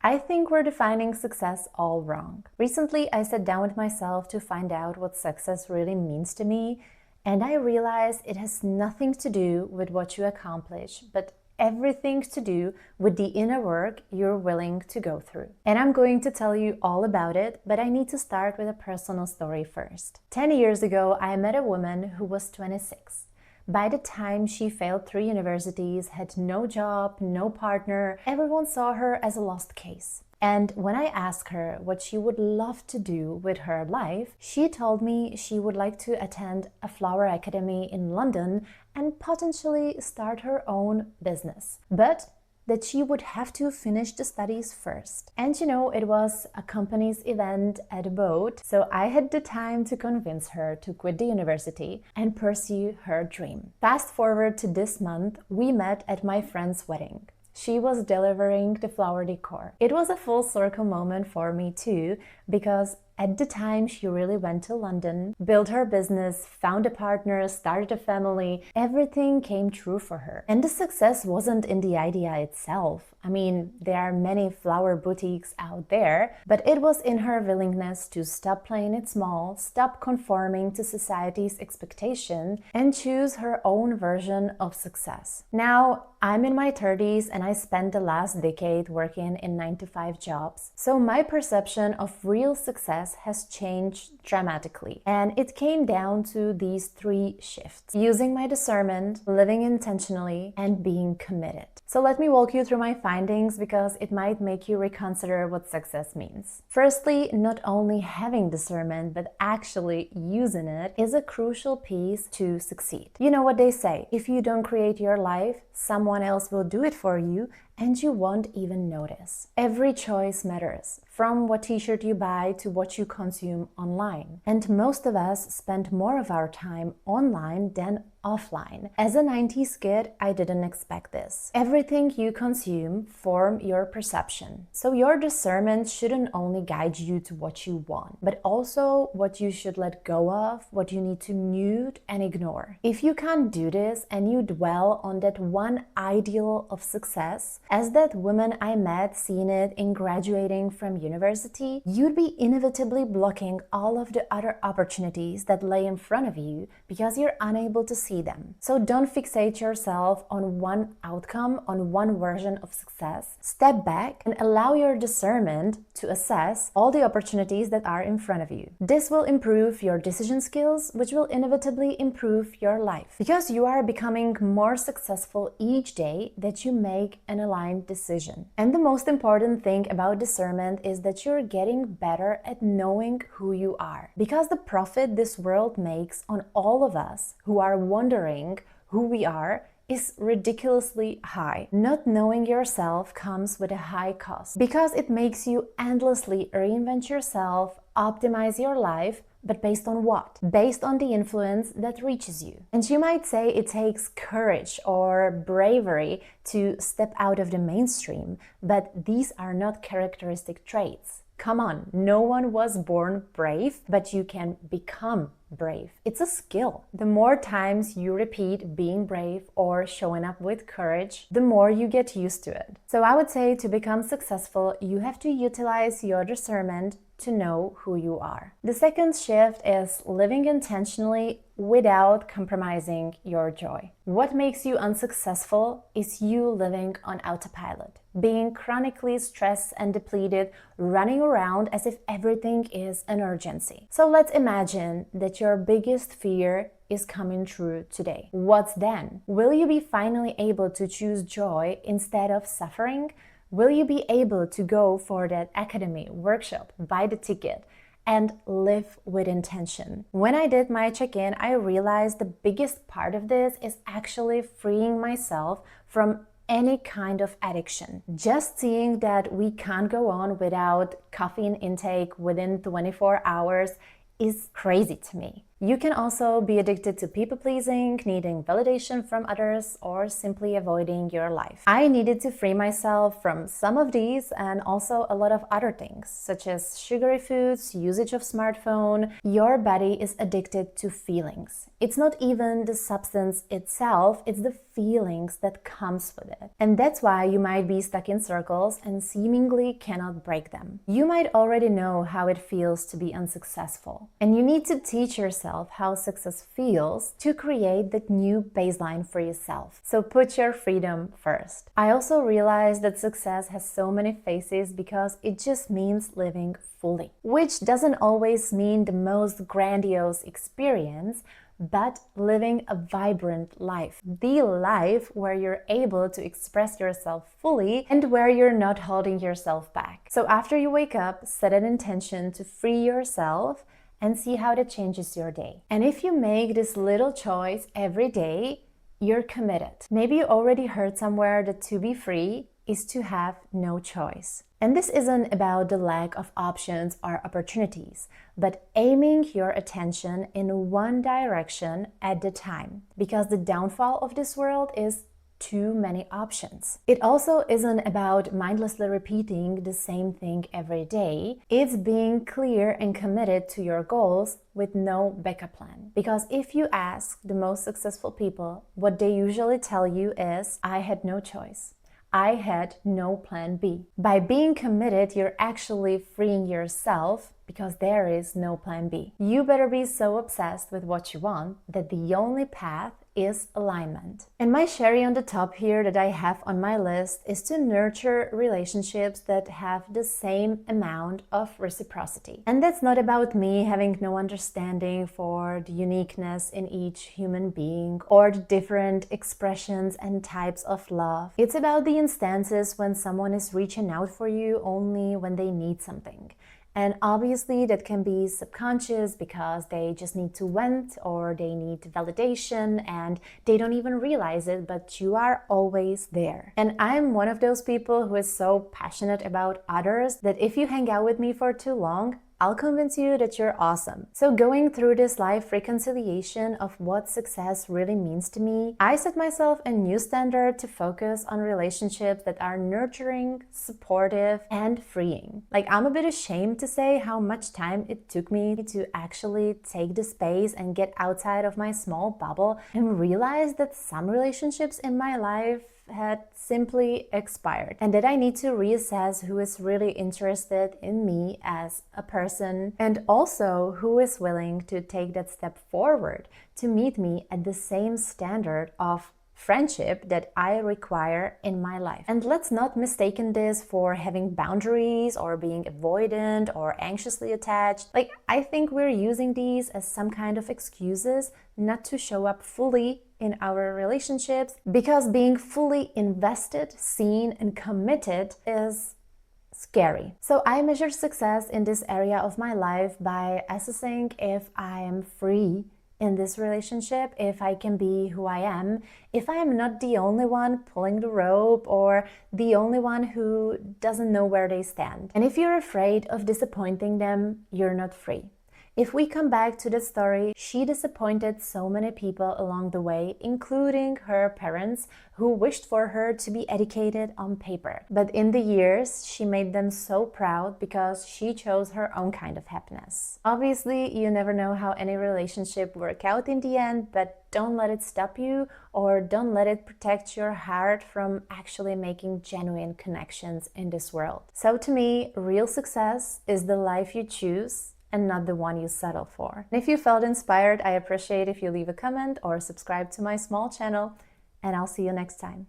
I think we're defining success all wrong. Recently, I sat down with myself to find out what success really means to me, and I realized it has nothing to do with what you accomplish, but everything to do with the inner work you're willing to go through. And I'm going to tell you all about it, but I need to start with a personal story first. 10 years ago, I met a woman who was 26. By the time she failed 3 universities, had no job, no partner, everyone saw her as a lost case. And when I asked her what she would love to do with her life, she told me she would like to attend a flower academy in London and potentially start her own business. But that she would have to finish the studies first. And it was a company's event at a boat, so I had the time to convince her to quit the university and pursue her dream. Fast forward to this month, we met at my friend's wedding. She was delivering the flower decor. It was a full circle moment for me too, because at the time she really went to London, built her business, found a partner, started a family. Everything came true for her. And the success wasn't in the idea itself. I mean, there are many flower boutiques out there, but it was in her willingness to stop playing it small, stop conforming to society's expectation, and choose her own version of success. Now, I'm in my 30s and I spent the last decade working in 9-to-5 jobs. So my perception of real success has changed dramatically. And it came down to these 3 shifts: using my discernment, living intentionally, and being committed. So let me walk you through my findings because it might make you reconsider what success means. Firstly, not only having discernment, but actually using it is a crucial piece to succeed. You know what they say, if you don't create your life, someone else will do it for you and you won't even notice. Every choice matters, from what t-shirt you buy to what you consume online. And most of us spend more of our time online than offline. As a 90s kid, I didn't expect this. Everything you consume forms your perception. So your discernment shouldn't only guide you to what you want, but also what you should let go of, what you need to mute and ignore. If you can't do this and you dwell on that one ideal of success, as that woman I met seen it in graduating from university, you'd be inevitably blocking all of the other opportunities that lay in front of you because you're unable to see them. So don't fixate yourself on one outcome, on one version of success. Step back and allow your discernment to assess all the opportunities that are in front of you. This will improve your decision skills, which will inevitably improve your life, because you are becoming more successful each day that you make an aligned decision. And the most important thing about discernment is that you're getting better at knowing who you are, because the profit this world makes on all of us who are wondering who we are is ridiculously high. Not knowing yourself comes with a high cost because it makes you endlessly reinvent yourself, optimize your life, but based on what? Based on the influence that reaches you. And you might say it takes courage or bravery to step out of the mainstream, but these are not characteristic traits. Come on, no one was born brave, but you can become brave. It's a skill. The more times you repeat being brave or showing up with courage, the more you get used to it. So I would say to become successful, you have to utilize your discernment to know who you are. The second shift is living intentionally without compromising your joy. What makes you unsuccessful is you living on autopilot, being chronically stressed and depleted, running around as if everything is an urgency. So let's imagine that your biggest fear is coming true today. What's then? Will you be finally able to choose joy instead of suffering? Will you be able to go for that academy, workshop, buy the ticket, and live with intention? When I did my check-in, I realized the biggest part of this is actually freeing myself from any kind of addiction. Just seeing that we can't go on without caffeine intake within 24 hours is crazy to me. You can also be addicted to people-pleasing, needing validation from others, or simply avoiding your life. I needed to free myself from some of these and also a lot of other things, such as sugary foods, usage of smartphone. Your body is addicted to feelings. It's not even the substance itself, it's the feelings that comes with it. And that's why you might be stuck in circles and seemingly cannot break them. You might already know how it feels to be unsuccessful, and you need to teach yourself how success feels to create that new baseline for yourself. So put your freedom first. I also realized that success has so many faces because it just means living fully, which doesn't always mean the most grandiose experience, but living a vibrant life. The life where you're able to express yourself fully and where you're not holding yourself back. So after you wake up, set an intention to free yourself and see how that changes your day. And if you make this little choice every day, you're committed. Maybe you already heard somewhere that to be free is to have no choice. And this isn't about the lack of options or opportunities, but aiming your attention in one direction at a time. Because the downfall of this world is too many options. It also isn't about mindlessly repeating the same thing every day. It's being clear and committed to your goals with no backup plan. Because if you ask the most successful people, what they usually tell you is, I had no choice. I had no plan B. By being committed, you're actually freeing yourself because there is no plan B. You better be so obsessed with what you want that the only path is alignment. And my cherry on the top here that I have on my list is to nurture relationships that have the same amount of reciprocity. And that's not about me having no understanding for the uniqueness in each human being or the different expressions and types of love. It's about the instances when someone is reaching out for you only when they need something. And obviously that can be subconscious because they just need to vent or they need validation and they don't even realize it, but you are always there. And I'm one of those people who is so passionate about others that if you hang out with me for too long, I'll convince you that you're awesome. So going through this life reconciliation of what success really means to me, I set myself a new standard to focus on relationships that are nurturing, supportive, and freeing. Like, I'm a bit ashamed to say how much time it took me to actually take the space and get outside of my small bubble and realize that some relationships in my life had simply expired and that I need to reassess who is really interested in me as a person and also who is willing to take that step forward to meet me at the same standard of friendship that I require in my life. And let's not mistake this for having boundaries or being avoidant or anxiously attached. Like, I think we're using these as some kind of excuses not to show up fully in our relationships, because being fully invested, seen, and committed is scary. So I measure success in this area of my life by assessing if I am free in this relationship, if I can be who I am, if I am not the only one pulling the rope or the only one who doesn't know where they stand. And if you're afraid of disappointing them, you're not free. If we come back to the story, she disappointed so many people along the way, including her parents, who wished for her to be educated on paper. But in the years, she made them so proud because she chose her own kind of happiness. Obviously, you never know how any relationship works out in the end, but don't let it stop you or don't let it protect your heart from actually making genuine connections in this world. So to me, real success is the life you choose and not the one you settle for. And if you felt inspired, I appreciate if you leave a comment or subscribe to my small channel, and I'll see you next time.